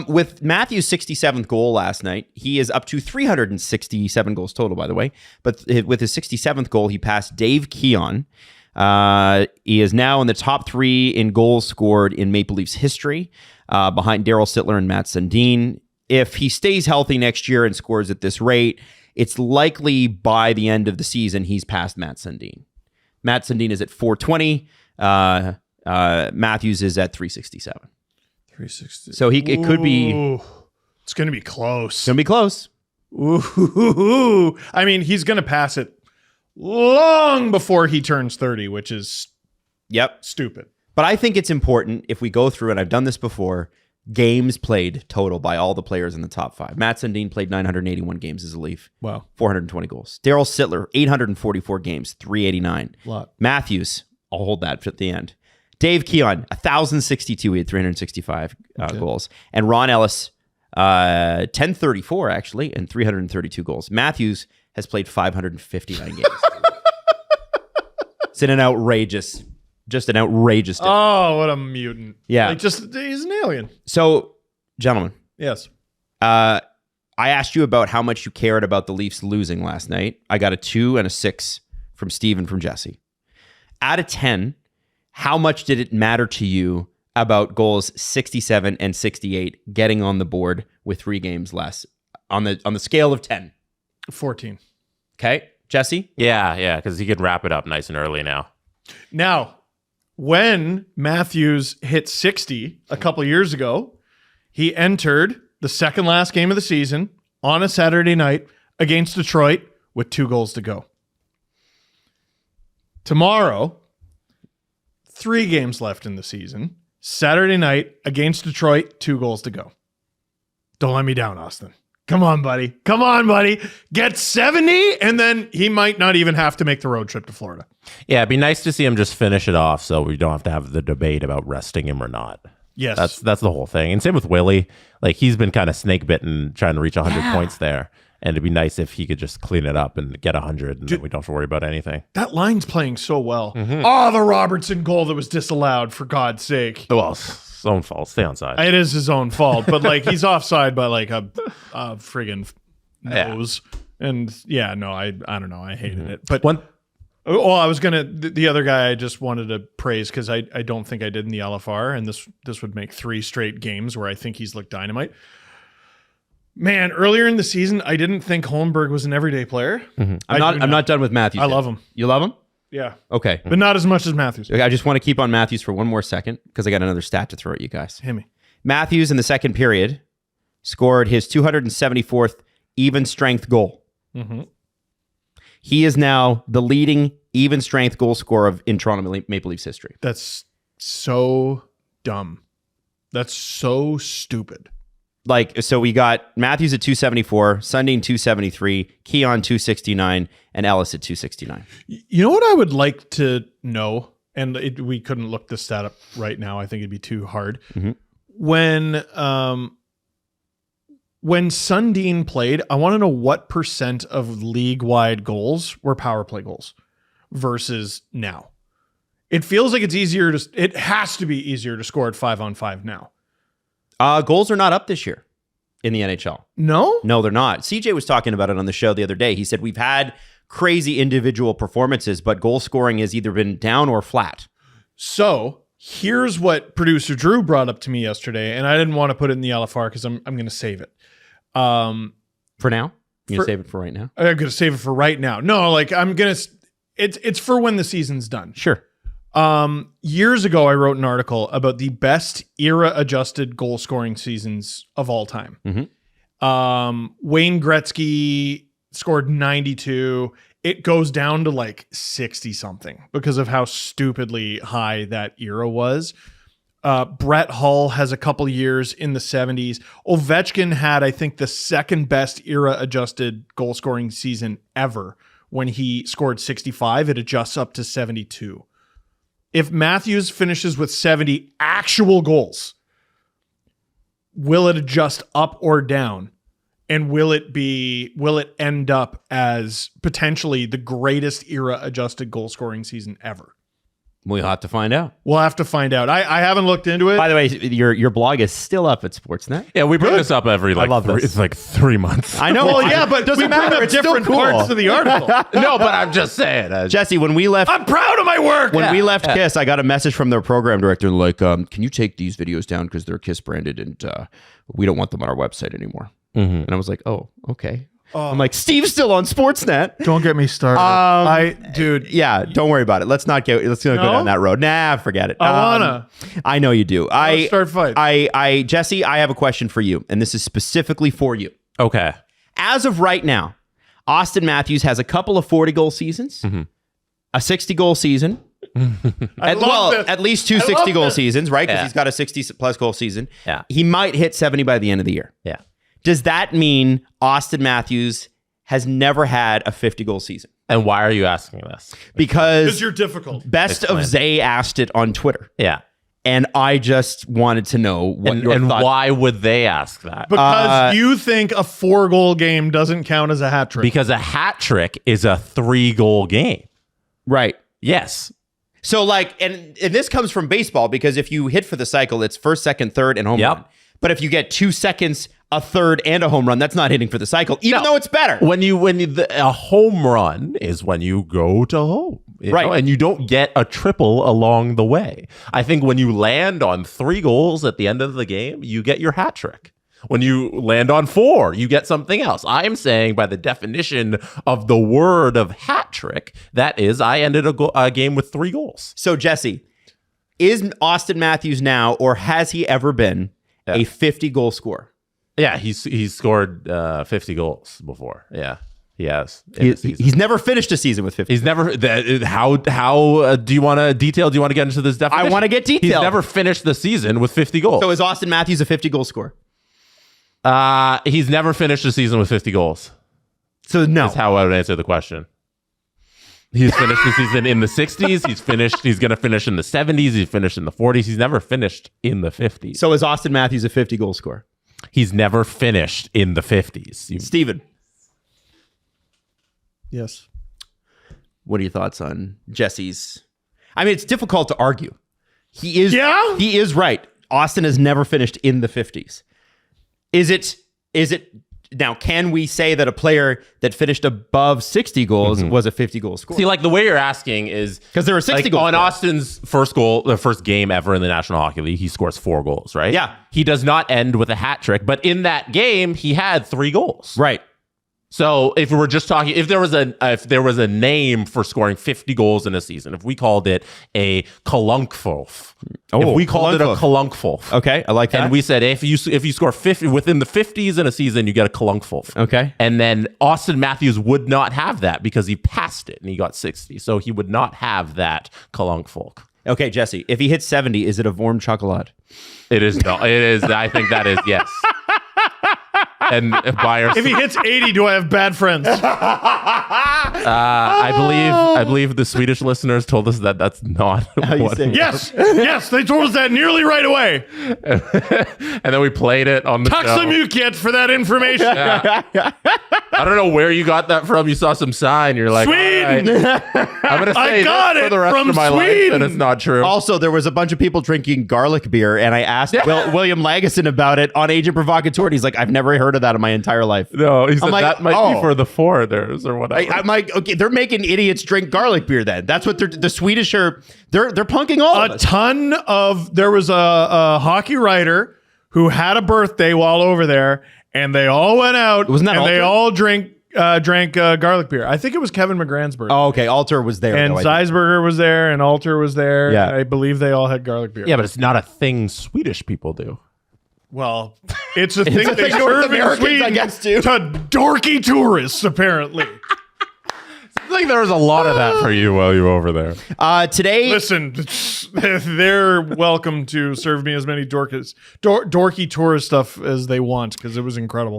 With Matthews' 67th goal last night, he is up to 367 goals total, by the way. But with his 67th goal, he passed Dave Keon. He is now in the top 3 in goals scored in Maple Leafs history, behind Daryl Sittler and Matt Sundin. If he stays healthy next year and scores at this rate, it's likely by the end of the season he's passed Matt Sundin. Matt Sundin is at 420. Matthews is at 367. 360. So it could be. It's going to be close. It's going to be close. Ooh. I mean, he's going to pass it long before he turns 30, which is stupid. But I think it's important if we go through, and I've done this before, games played total by all the players in the top 5. Matt Sundin played 981 games as a Leaf. Wow. 420 goals. Daryl Sittler, 844 games, 389. A lot. Matthews, I'll hold that at the end. Dave Keon, 1,062. He had 365 goals. And Ron Ellis, 1034 actually, and 332 goals. Matthews has played 559 games. It's an outrageous difference. Oh, what a mutant. Yeah. He's an alien. So, gentlemen. Yes. I asked you about how much you cared about the Leafs losing last night. I got a 2 and a 6 from Steve and from Jesse. Out of 10, how much did it matter to you about goals 67 and 68 getting on the board with 3 games less on the scale of 10? 14. Okay, Jesse? Yeah, because he could wrap it up nice and early now. Now, when Matthews hit 60 a couple years ago, he entered the second last game of the season on a Saturday night against Detroit with 2 goals to go. Tomorrow, 3 games left in the season. Saturday night against Detroit, 2 goals to go. Don't let me down, Austin. Come on, buddy. Get 70, and then he might not even have to make the road trip to Florida. Yeah, it'd be nice to see him just finish it off so we don't have to have the debate about resting him or not. Yes. That's the whole thing. And same with Willie. Like, he's been kind of snake bitten trying to reach 100 points there. And it'd be nice if he could just clean it up and get 100 and then we don't have to worry about anything. That line's playing so well. Oh, the Robertson goal that was disallowed, for God's sake. Well, it's his own fault. Stay on side. It is his own fault, but like he's offside by like a friggin' nose. Yeah. And yeah, no, I don't know. I hated it. But I was gonna the other guy I just wanted to praise because I don't think I did in the LFR, and this would make 3 straight games where I think he's looked dynamite. Man, earlier in the season, I didn't think Holmberg was an everyday player. Mm-hmm. I'm not done with Matthews. I love him. You love him? Yeah. Okay. But not as much as Matthews. I just want to keep on Matthews for one more second because I got another stat to throw at you guys. Hit me. Matthews in the second period scored his 274th even strength goal. Mm-hmm. He is now the leading even strength goal scorer in Toronto Maple Leafs history. That's so dumb. That's so stupid. Like, so we got Matthews at 274, Sundin 273, Keon 269, and Ellis at 269. You know what I would like to know, and we couldn't look this stat up right now. I think it'd be too hard. Mm-hmm. When Sundin played, I want to know what % of league-wide goals were power play goals versus now. It feels like it has to be easier to score at 5-on-5 now. Goals are not up this year in the NHL. No? No, they're not. CJ was talking about it on the show the other day. He said, we've had crazy individual performances, but goal scoring has either been down or flat. So here's what producer Drew brought up to me yesterday, and I didn't want to put it in the LFR because I'm going to save it. For now? You're going to save it for right now? I'm going to save it for right now. No, like I'm going to... It's for when the season's done. Sure. Years ago, I wrote an article about the best era-adjusted goal-scoring seasons of all time. Mm-hmm. Wayne Gretzky scored 92. It goes down to like 60-something because of how stupidly high that era was. Brett Hull has a couple years in the 70s. Ovechkin had, I think, the second best era-adjusted goal-scoring season ever. When he scored 65, it adjusts up to 72. If Matthews finishes with 70 actual goals, will it adjust up or down? And will it end up as potentially the greatest era adjusted goal scoring season ever? We'll have to find out. We'll have to find out. I haven't looked into it. By the way, your blog is still up at Sportsnet. Yeah, we bring this up every like love this. it's like 3 months. I know. Well, yeah, but doesn't we bring matter. up It's still different cool. parts of the article. No, but I'm just saying. Jesse, when we left, I'm proud of my work. when we left Kiss, I got a message from their program director like, "Can you take these videos down because they're Kiss branded and we don't want them on our website anymore?" And I was like, "Oh, okay." I'm like, Steve's still on Sportsnet. Don't get me started. Dude, Yeah, don't worry about it. Let's not go down that road. Nah, forget it. I wanna. I know you do. I start fights. Jesse, I have a question for you, and this is specifically for you. Okay. As of right now, Austin Matthews has a couple of 40-goal seasons, a 60-goal season, at least two 60-goal seasons, right? Because Yeah. he's got a 60-plus goal season. Yeah. He might hit 70 by the end of the year. Yeah. Does that mean Austin Matthews has never had a 50-goal season? And why are you asking this? Because you're difficult. Best of Zay asked it on Twitter, Yeah. and I just wanted to know what your And thoughts. why would they ask that? Because you think a 4-goal game doesn't count as a hat trick. Because a hat trick is a 3-goal game. Right. Yes. So like, and this comes from baseball because if you hit for the cycle, it's first, second, third, and home Yep. run. But if you get 2 seconds, a third, and a home run, that's not hitting for the cycle, even though it's better. A home run is when you go to home, you Right. know, and you don't get a triple along the way. I think when you land on 3 goals at the end of the game, you get your hat trick. When you land on 4, you get something else. I am saying by the definition of the word of hat trick, that is, I ended a game with 3 goals. So Jesse, is Austin Matthews now, or has he ever been a 50-goal scorer? Yeah, he's scored 50 goals before. Yeah, he has. in the season. He's never finished a season with 50. He's never. How do you want to detail? Do you want to get into this definition? I want to get He's detailed. never finished the season with 50 goals. So is Austin Matthews a 50-goal scorer? He's never finished the season with 50 goals. So no. That's how I would answer the question. He's finished the season in the 60s. He's going to finish in the 70s. He's finished in the 40s. He's never finished in the 50s. So is Austin Matthews a 50-goal scorer? He's never finished in the 50s. Steven, yes. what are your thoughts on Jesse's? I mean, it's difficult to argue. He is right. Austin has never finished in the 50s. Is it now, can we say that a player that finished above 60 goals was a 50-goal scorer? See, like the way you're asking is Because there were 60 like goals. on Austin's first goal, the first game ever in the National Hockey League, he scores 4 goals, right? Yeah. He does not end with a hat trick, but in that game, he had 3 goals. Right. So if we were just talking, if there was a name for scoring 50 goals in a season, if we called it a Kalunkfolf, if we called it a Kalunkfolf, Okay, I like that. and we said if you score 50 within the 50s in a season, you get a Kalunkfolf. Okay. And then Austin Matthews would not have that because he passed it and he got 60. So he would not have that Kalunkfolk. Okay, Jesse, if he hits 70, is it a Vorm Chocolate? It is no. It is. I think that is yes. And buyers. If he hits 80, do I have bad friends? I believe the Swedish listeners told us that that's not what. say it? Yes, they told us that nearly right away. And then we played it on the Tack show. så mycket for that information. I don't know where you got that from. You saw some sign. You're like, Sweden! all right. I'm gonna say this got for it the rest from of my life, Sweden! and it's not true. Also, there was a bunch of people drinking garlic beer, and I asked William Lagesson about it on Agent Provocateur. And he's like, I've never heard of that in my entire life. No, he said like, that might oh. be for the foreigners or whatever. I'm like, okay, they're making idiots drink garlic beer then. That's what the Swedish are. They're punking all of A us. ton of there was a hockey writer who had a birthday while over there, and they all went out Wasn't that and they Alter? all drank garlic beer. I think it was Kevin McGrann's birthday. Oh, okay. Alter was there. and though, I think. Zeisberger was there, and Alter was there. Yeah. I believe they all had garlic beer. yeah, but it's not a thing Swedish people do. Well, it's a thing a they thing North serve in Americans, Sweden I guess, do. to dorky tourists, apparently. I think there was a lot of that for you while you were over there. Today, Listen, they're welcome to serve me as many dorky tourist stuff as they want because it was incredible.